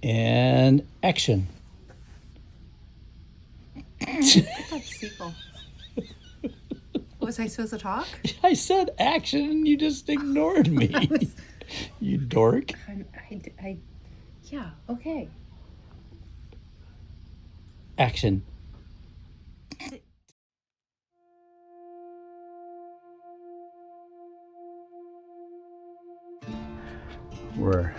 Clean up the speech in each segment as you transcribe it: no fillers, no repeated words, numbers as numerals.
And action. That's sequel. Was I supposed to talk? I said action and you just ignored me. You dork. Yeah, okay. Action. We're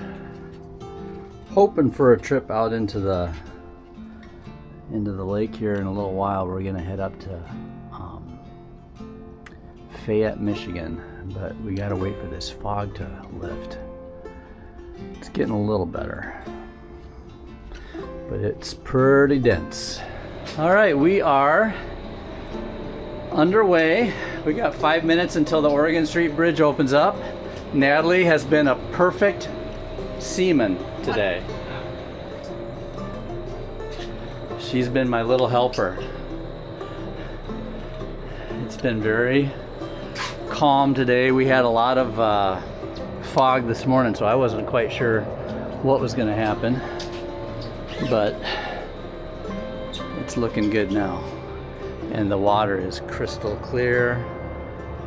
hoping for a trip out into the lake here in a little while. We're gonna head up to Fayette, Michigan, but we gotta wait for this fog to lift. It's getting a little better, but it's pretty dense. All right, we are underway. We got 5 minutes until the Oregon Street Bridge opens up. Natalie has been a perfect seaman today. She's been my little helper. It's been very calm today. We had a lot of fog this morning, so I wasn't quite sure what was going to happen, but it's looking good now. And the water is crystal clear,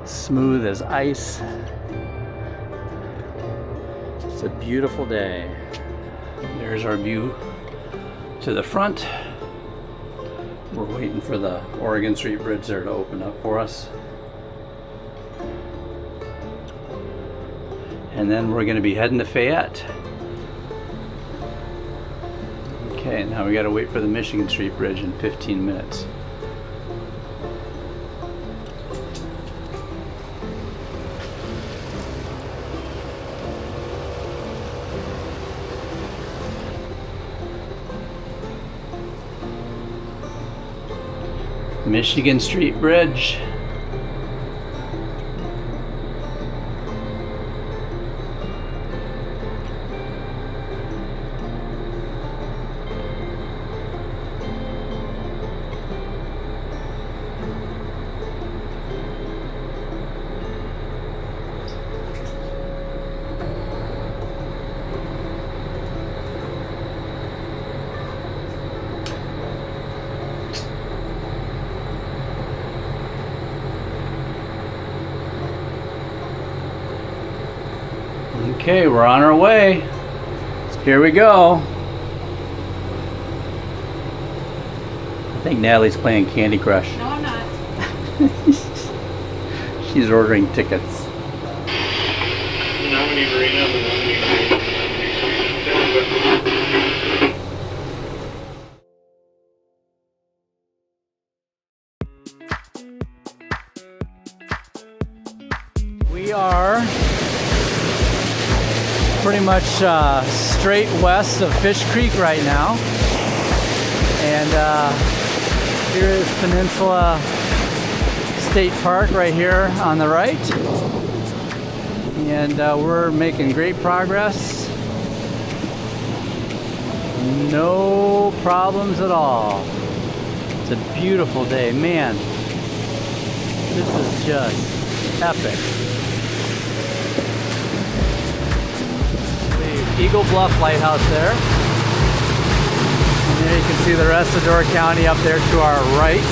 smooth as ice. It's a beautiful day. There's our view to the front. We're waiting for the Oregon Street Bridge there to open up for us. And then we're going to be heading to Fayette. Okay, now we got to wait for the Michigan Street Bridge in 15 minutes. Michigan Street Bridge. Okay, we're on our way. Here we go. I think Natalie's playing Candy Crush. No, I'm not. She's ordering tickets. We are pretty much straight west of Fish Creek right now, and here is Peninsula State Park right here on the right, and we're making great progress. No problems at all. It's a beautiful day, man. This is just epic. Eagle Bluff Lighthouse there. And there you can see the rest of Door County up there to our right.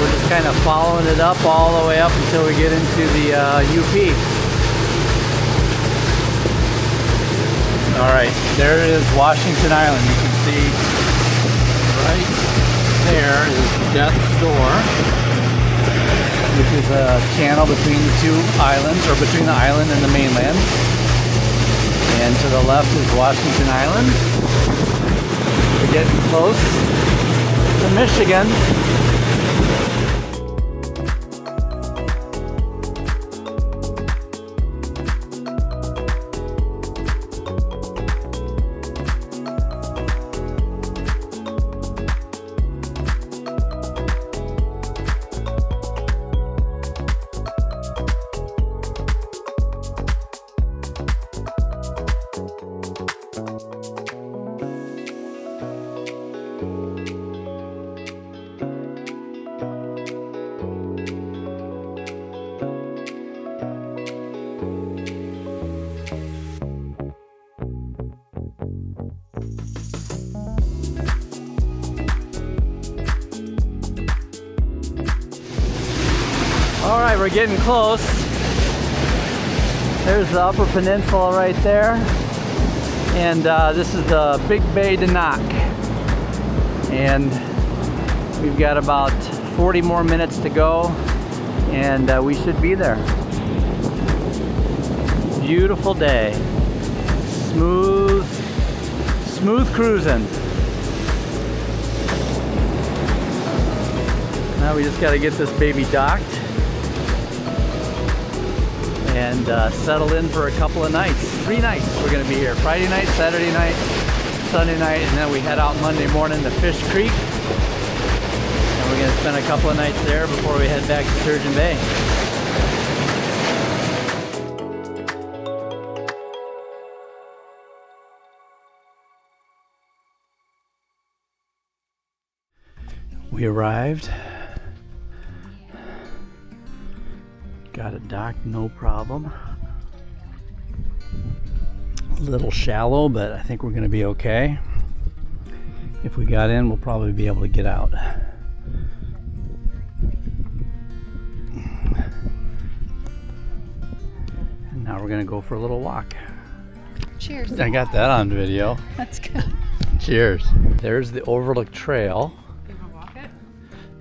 We're just kind of following it up all the way up until we get into the UP. Alright, there is Washington Island. You can see right there is Death's Door, which is a channel between the two islands, or between the island and the mainland. And to the left is Washington Island. We're getting close to Michigan. right, we're getting close. There's the Upper Peninsula right there. And this is the Big Bay de Noc. And we've got about 40 more minutes to go. And we should be there. Beautiful day. Smooth cruising. Now we just got to get this baby docked and settle in for a couple of nights. 3 nights we're going to be here. Friday night, Saturday night, Sunday night, and then we head out Monday morning to Fish Creek. And we're going to spend a couple of nights there before we head back to Sturgeon Bay. We arrived. Got it docked, no problem. A little shallow, but I think we're going to be okay. If we got in, we'll probably be able to get out. And now we're going to go for a little walk. Cheers. I got that on video. That's good. Cheers. There's the Overlook Trail. You want to walk it?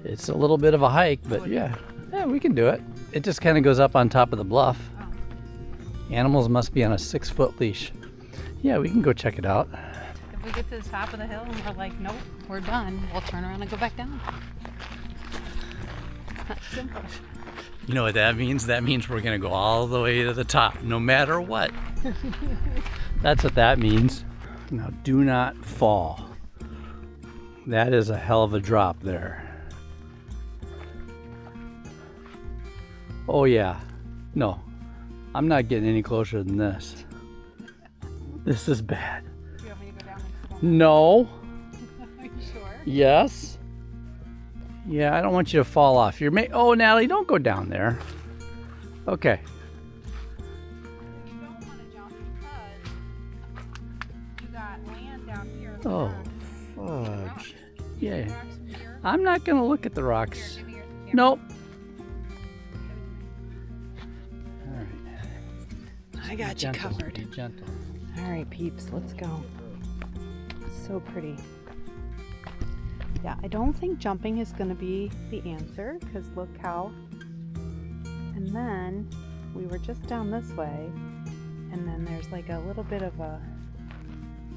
It's a little bit of a hike, but yeah, we can do it. It just kind of goes up on top of the bluff. Oh. Animals must be on a 6-foot leash. Yeah, we can go check it out. If we get to the top of the hill and we're like, nope, we're done, we'll turn around and go back down. That's simple. You know what that means? That means we're gonna go all the way to the top, no matter what. That's what that means. Now, do not fall. That is a hell of a drop there. Oh yeah, no, I'm not getting any closer than this. This is bad. Do you want me to go down and No. Are you sure? Yes. Yeah, I don't want you to fall off. Oh, Natalie, don't go down there. Okay. You don't want to jump because you got land down here. Oh, fudge. Yeah. Rocks from here. I'm not gonna look at the rocks. Here, give me your camera. Nope. All right. I got you Gentle, covered. be gentle. All right, peeps, let's go. So pretty. Yeah, I don't think jumping is going to be the answer because look how. And then we were just down this way, and then there's like a little bit of a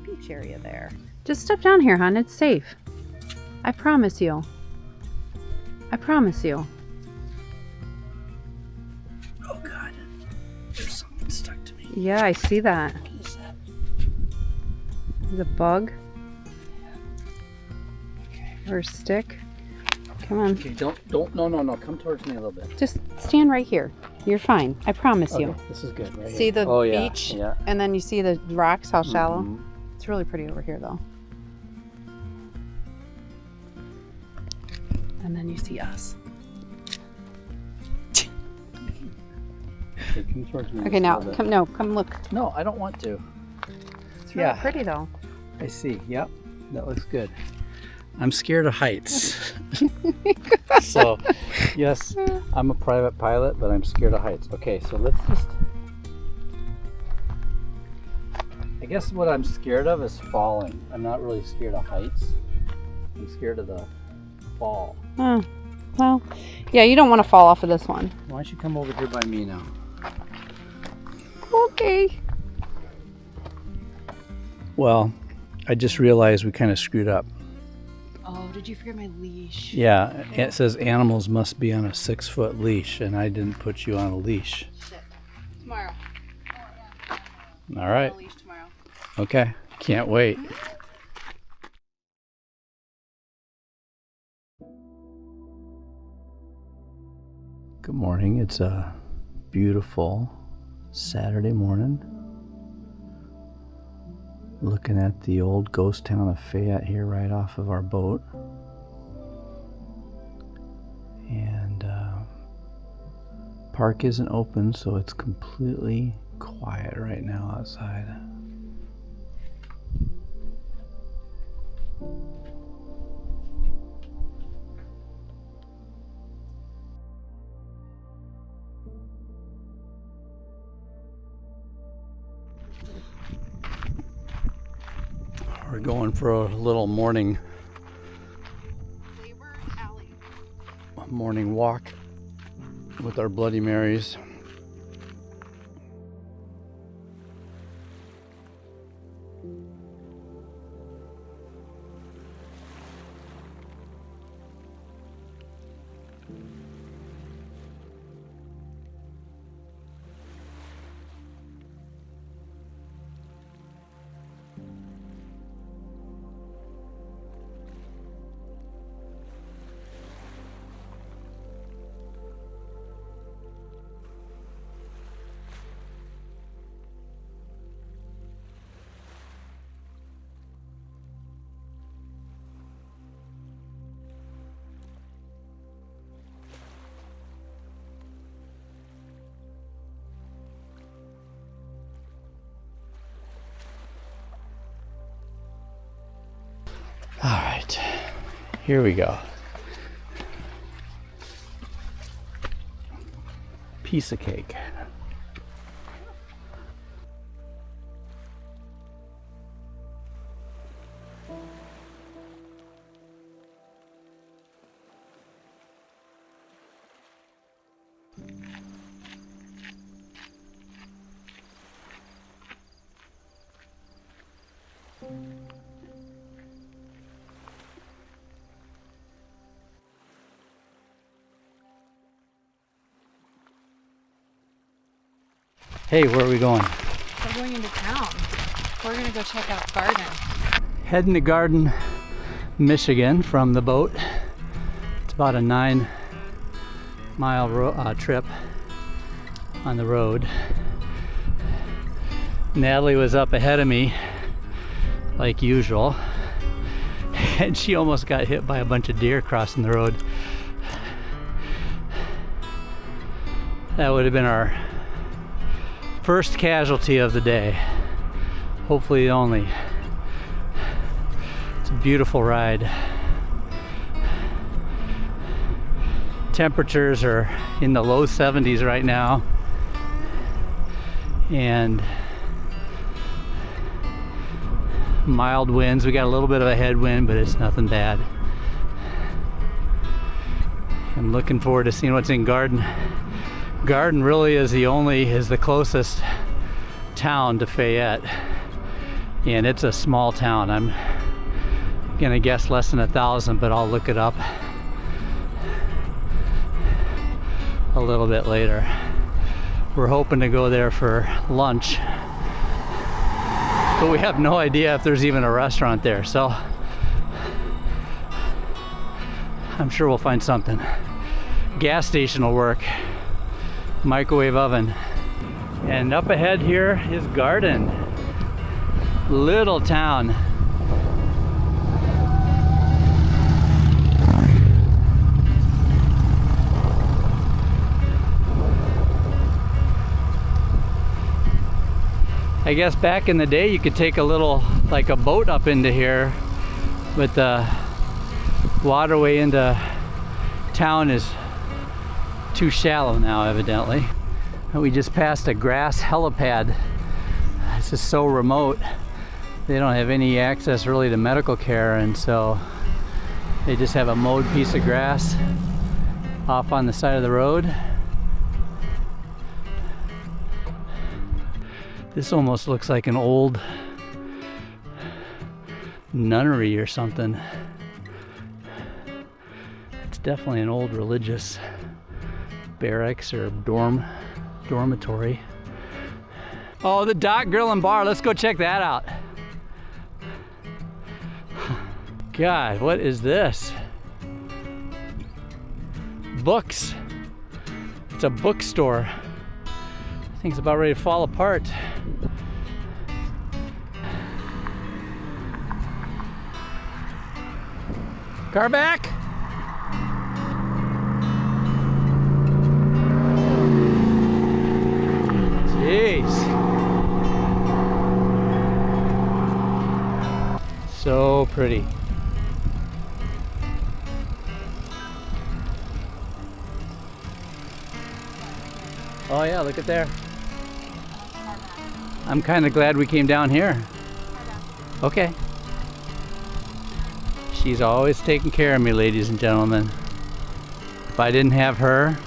beach area there. Just step down here, hon. It's safe. I promise you. I promise you. Oh God, there's something stuck to me. Yeah, I see that. What is that? There's a bug Okay. or a stick. Come on. Okay, no. Come towards me a little bit. Just stand right here. You're fine. I promise you. Okay, this is good, right See here. the Oh, yeah, beach? Yeah. And then you see the rocks, how shallow? Mhm. It's really pretty over here, though. And then you see us. Okay, come towards me. Okay, just a now, little bit. come look. No, I don't want to. It's really Yeah. pretty, though. I see. Yep, that looks good. I'm scared of heights. So, yes, I'm a private pilot, but I'm scared of heights. Okay, so let's just... I guess what I'm scared of is falling. I'm not really scared of heights. I'm scared of the fall. Oh, well, yeah, you don't want to fall off of this one. Why don't you come over here by me now? Okay. Well, I just realized we kind of screwed up. Oh, did you forget my leash? Yeah, it says animals must be on a 6-foot leash, and I didn't put you on a leash. Shit. Tomorrow. All right. A leash tomorrow. Okay. Can't wait. Good morning. It's a beautiful Saturday morning. Looking at the old ghost town of Fayette here right off of our boat. And park isn't open, so it's completely quiet right now outside. We're going for a little morning walk with our Bloody Marys. All right, here we go. Piece of cake. Hey, where are we going? We're going into town. We're gonna go check out Garden. Heading to Garden, Michigan from the boat. It's about a 9-mile trip on the road. Natalie was up ahead of me, like usual, and she almost got hit by a bunch of deer crossing the road. That would have been our first casualty of the day. Hopefully the only. It's a beautiful ride. Temperatures are in the low 70s right now, and mild winds. We got a little bit of a headwind, but it's nothing bad. I'm looking forward to seeing what's in Garden. Garden really is the closest town to Fayette, and it's a small town. I'm gonna guess less than 1,000, but I'll look it up a little bit later. We're hoping to go there for lunch, but we have no idea if there's even a restaurant there, so I'm sure we'll find something. Gas station will work. Microwave oven. And up ahead here is Garden. Little town. I guess back in the day you could take a boat up into here, but the waterway into town is too shallow now, evidently. We just passed a grass helipad. This is so remote. They don't have any access really to medical care, and so they just have a mowed piece of grass off on the side of the road. This almost looks like an old nunnery or something. It's definitely an old religious barracks or dormitory. Oh, the Dock Grill and Bar. Let's go check that out. God, what is this? Books. It's a bookstore. I think it's about ready to fall apart. Car back. Jeez. So pretty. Oh yeah, look at there. I'm kind of glad we came down here. Okay. She's always taking care of me, ladies and gentlemen. If I didn't have her,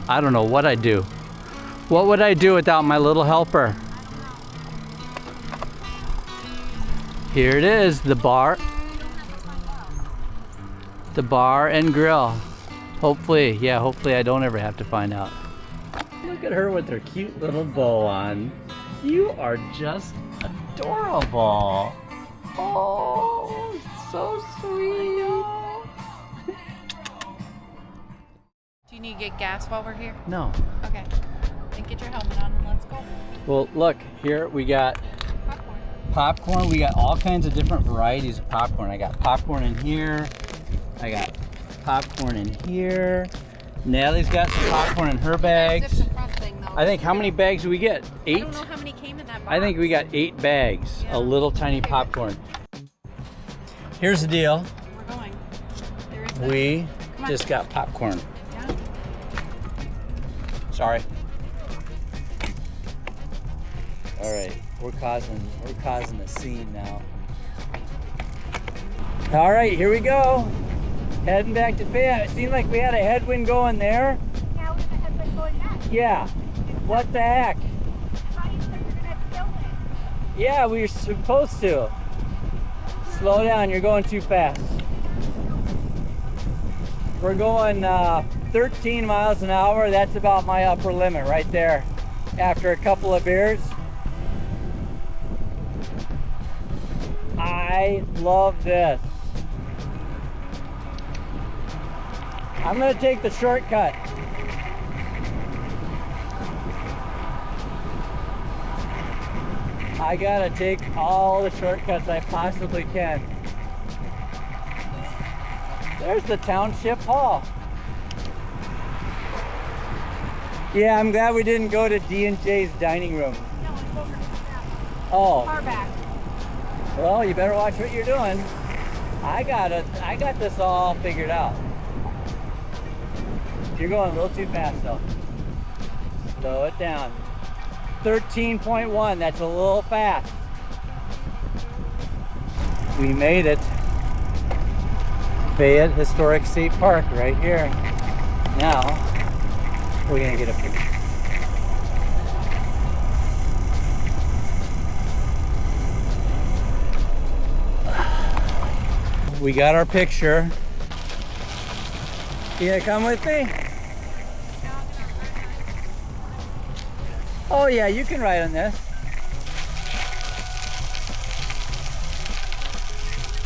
I don't know what I'd do. What would I do without my little helper? Here it is, the bar. The bar and grill. Hopefully, yeah, hopefully I don't ever have to find out. Look at her with her cute little bow on. You are just adorable. Oh, so sweet. Do you need to get gas while we're here? No. Okay. Then get your helmet on and let's go. Well, look, here we got popcorn. We got all kinds of different varieties of popcorn. I got popcorn in here. I got popcorn in here. Natalie's got some popcorn in her bags. The front thing, though. I think, how many bags do we get? 8? I don't know how many came in that box. I think we got 8 bags. Yeah. A little tiny popcorn. Here's the deal. We're going. There is We just got popcorn. Yeah. Sorry. All right, we're causing a scene now. All right, here we go. Heading back to Fayette. It seemed like we had a headwind going there. Yeah, we have a headwind going back. Yeah. What the heck? I thought you said you were gonna kill it. Yeah, we were supposed to. Slow down, you're going too fast. We're going 13 miles an hour. That's about my upper limit right there. After a couple of beers. I love this. I'm gonna take the shortcut. I gotta take all the shortcuts I possibly can. There's the township hall. Yeah, I'm glad we didn't go to D&J's dining room. No, it's over. Oh, Far back. well, you better watch what you're doing. I got this all figured out. You're going a little too fast though. Slow it down. 13.1, that's a little fast. We made it. Fayette Historic State Park right here. Now, we're gonna get a picture. We got our picture. You gonna come with me? Oh yeah, you can ride on this.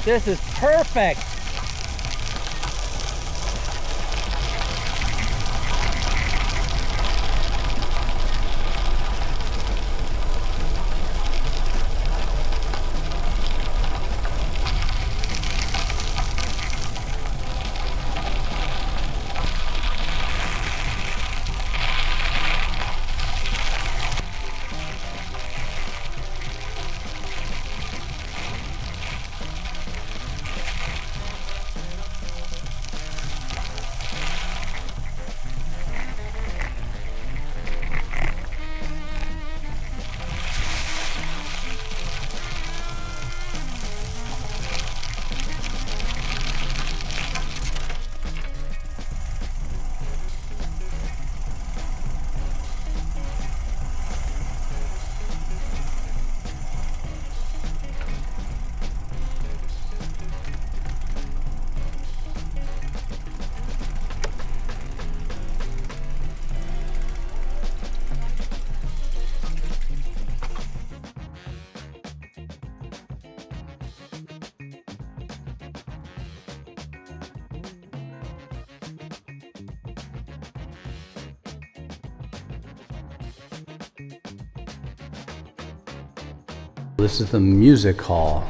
This is perfect. This is the music hall.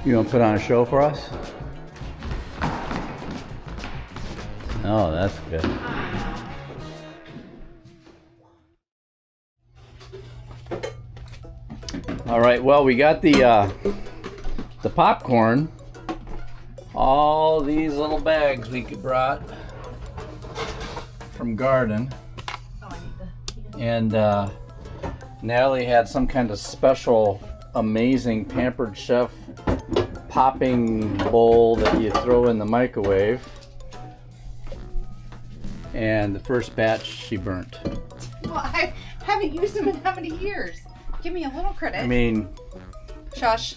You want to put on a show for us? Oh, that's good. All right, well, we got the popcorn. All these little bags we brought from garden. Oh, I need the. And Natalie had some kind of special, amazing Pampered Chef popping bowl that you throw in the microwave. And the first batch she burnt. Well, I haven't used them in how many years? Give me a little credit. I mean, Shush.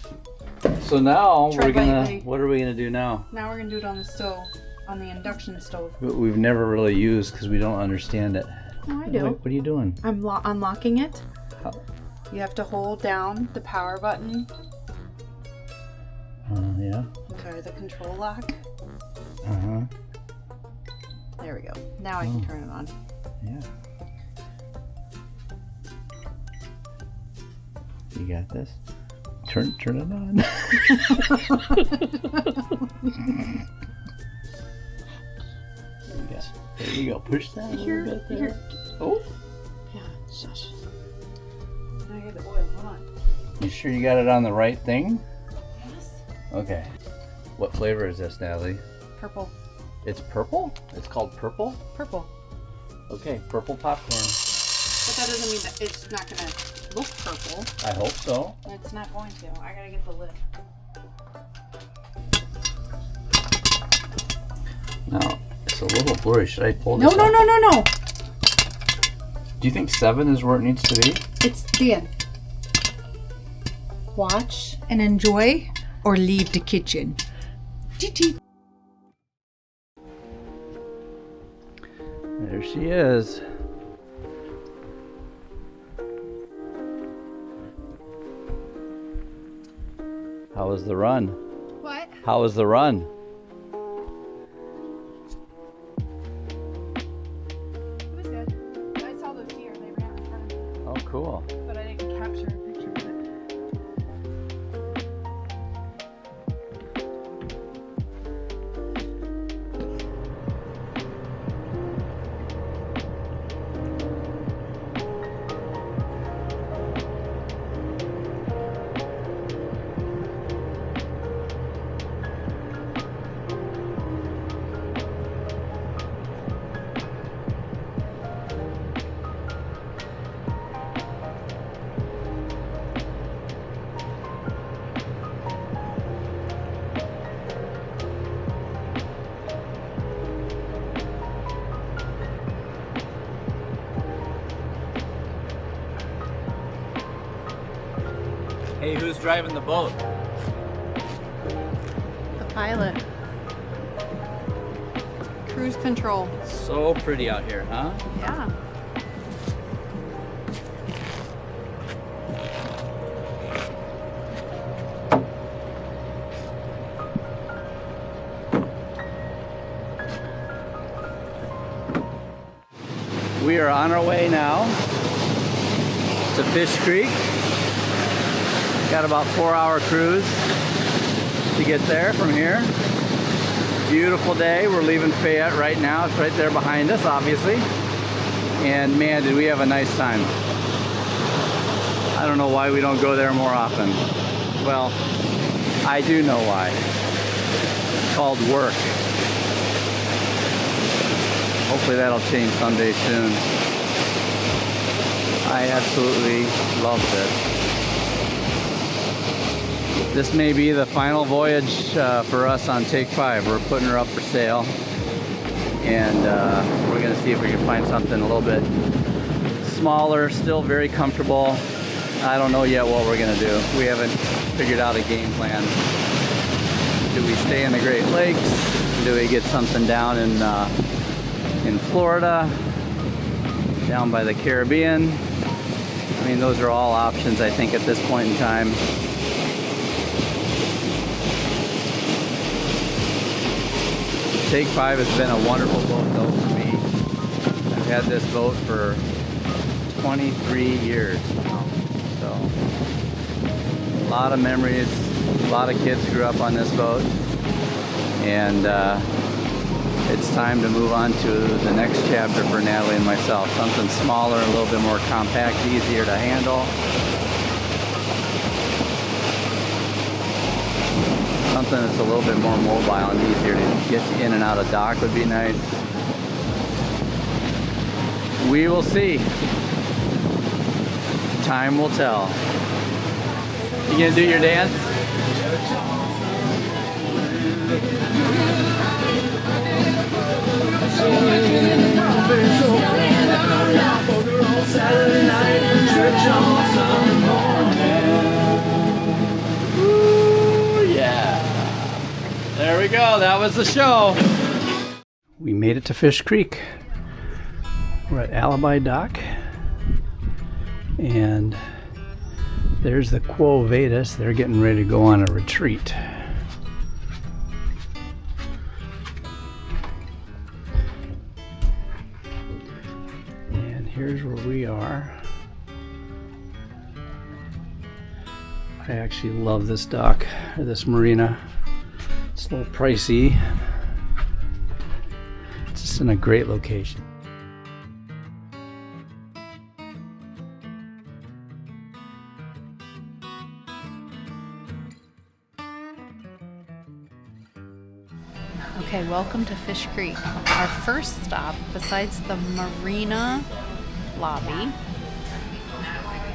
so now Tread we're gonna. lightly. What are we gonna do now? Now we're gonna do it on the stove, on the induction stove. But we've never really used because we don't understand it. Oh, I do. What are you doing? I'm unlocking it. How? You have to hold down the power button. Yeah. I'm sorry, the control lock. Uh-huh. There we go. Now I can turn it on. Yeah. You got this? Turn it on. There you go. Push that a little bit there. Oh. Yeah, shush. Now I get the oil. Hold on. You sure you got it on the right thing? Yes. Okay. What flavor is this, Natalie? Purple. It's purple? It's called purple? Purple. Okay, purple popcorn. But that doesn't mean that it's not gonna look purple. I hope so. It's not going to. I gotta get the lid. Now, it's a little blurry. Should I pull No, this no, up? no, no, no. Do you think 7 is where it needs to be? It's the end. Watch and enjoy or leave the kitchen. Tee-tee. There she is. How was the run? What? How was the run? It was good. I saw the deer. They ran in front of me, Oh, cool. but I didn't capture a picture of it. Hey, who's driving the boat? The pilot. Cruise control. So pretty out here, huh? Yeah. We are on our way now to Fish Creek. Got about 4-hour cruise to get there from here. Beautiful day. We're leaving Fayette right now. It's right there behind us, obviously. And man, did we have a nice time. I don't know why we don't go there more often. Well, I do know why. It's called work. Hopefully that'll change someday soon. I absolutely loved it. This may be the final voyage for us on Take 5. We're putting her up for sale. And we're gonna see if we can find something a little bit smaller, still very comfortable. I don't know yet what we're gonna do. We haven't figured out a game plan. Do we stay in the Great Lakes? Do we get something down in Florida? Down by the Caribbean? I mean, those are all options, I think, at this point in time. Take 5 has been a wonderful boat though for me. I've had this boat for 23 years now. So a lot of memories, a lot of kids grew up on this boat. And it's time to move on to the next chapter for Natalie and myself. Something smaller, a little bit more compact, easier to handle. Something that's a little bit more mobile and easier to get in and out of dock would be nice. We will see. Time will tell. You gonna do your dance? Ooh, yeah. There we go. That was the show. We made it to Fish Creek. We're at Alibi Dock. And there's the Quo Vadis. They're getting ready to go on a retreat. And here's where we are. I actually love this dock, or this marina. It's a little pricey. It's just in a great location. Okay, welcome to Fish Creek. Our first stop, besides the marina lobby,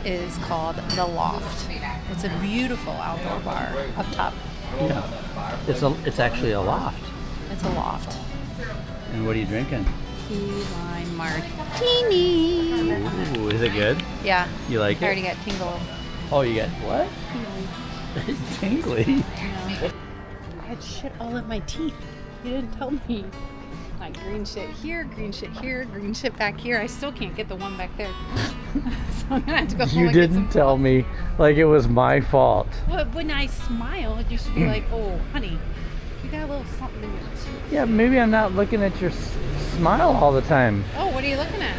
is called The Loft. It's a beautiful outdoor bar up top. Yeah, it's actually a loft. It's a loft. And what are you drinking? Key lime martini. Ooh, is it good? Yeah. You like I already it? got tingle. Oh, you got what? Tingly. Yeah. I had shit all in my teeth. You didn't tell me. Like green shit here, green shit here, green shit back here. I still can't get the one back there. So I'm gonna have to go home You and get didn't some. tell me like it was my fault. Well, when I smile, you should be like, oh, honey, you got a little something in your tooth. Yeah, maybe I'm not looking at your smile all the time. Oh, what are you looking at?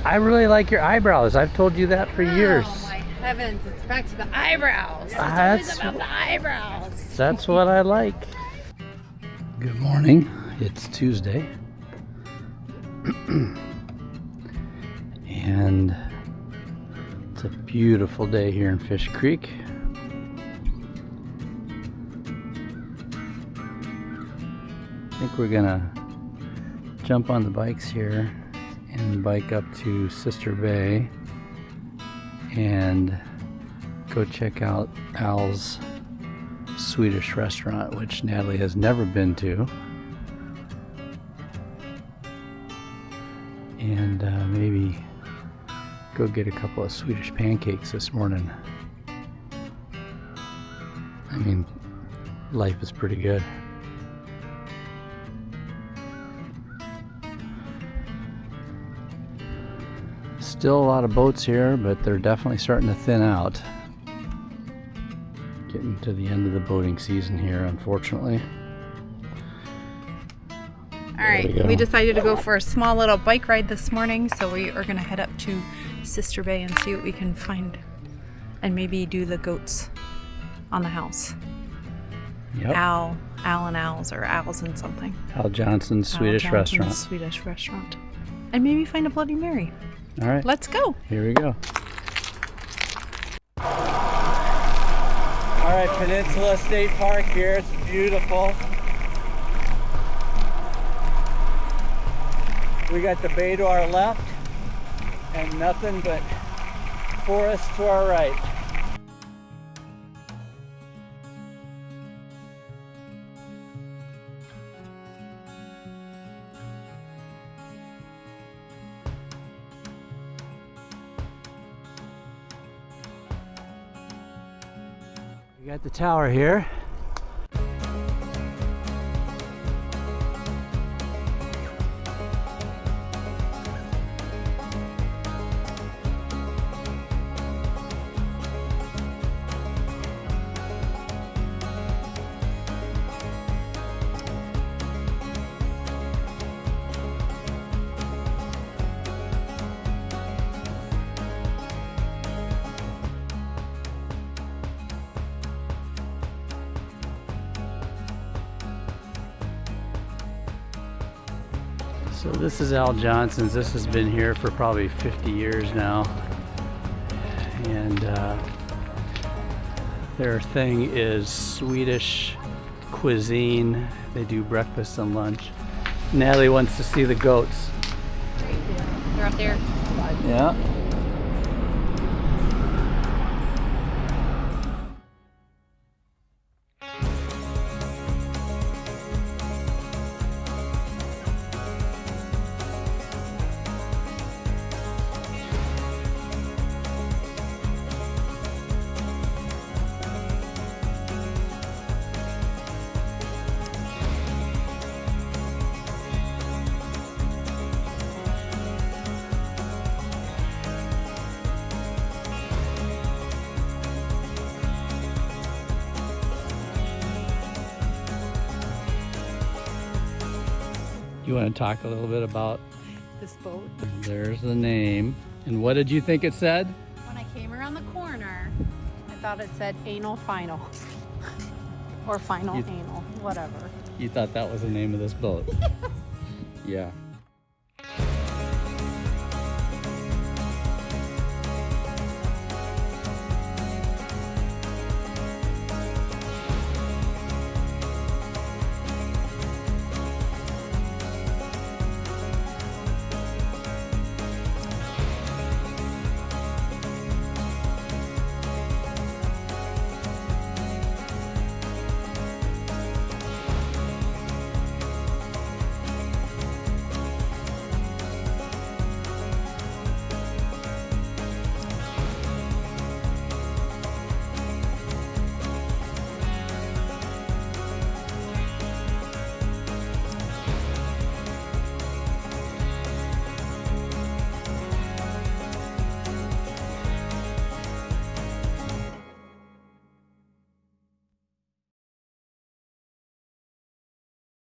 I really like your eyebrows. I've told you that for years. Oh, my heavens. It's back to the eyebrows. It's That's always about the eyebrows. That's what I like. Good morning. It's Tuesday. And it's a beautiful day here in Fish Creek. I think we're gonna jump on the bikes here and bike up to Sister Bay and go check out Al's Swedish restaurant, which Natalie has never been to, and maybe go get a couple of Swedish pancakes this morning. I mean, life is pretty good. Still a lot of boats here, but they're definitely starting to thin out. Getting to the end of the boating season here, unfortunately. All right, we decided to go for a small little bike ride this morning, so we are going to head up to Sister Bay and see what we can find, and maybe do the goats on the house. Yep. Al and Al's, or Al's and something. Al Johnson's Swedish Al Johnson's restaurant. Swedish restaurant. And maybe find a Bloody Mary. All right. Let's go. Here we go. All right, Peninsula State Park here. It's beautiful. We got the bay to our left and nothing but forest to our right. We got the tower here. So this is Al Johnson's. This has been here for probably 50 years now. And their thing is Swedish cuisine. They do breakfast and lunch. Natalie wants to see the goats. They're up there. Yeah. You want to talk a little bit about, This boat. there's the name. And what did you think it said? When I came around the corner, I thought it said anal final. Or final You- anal, whatever. You thought that was the name of this boat? Yeah.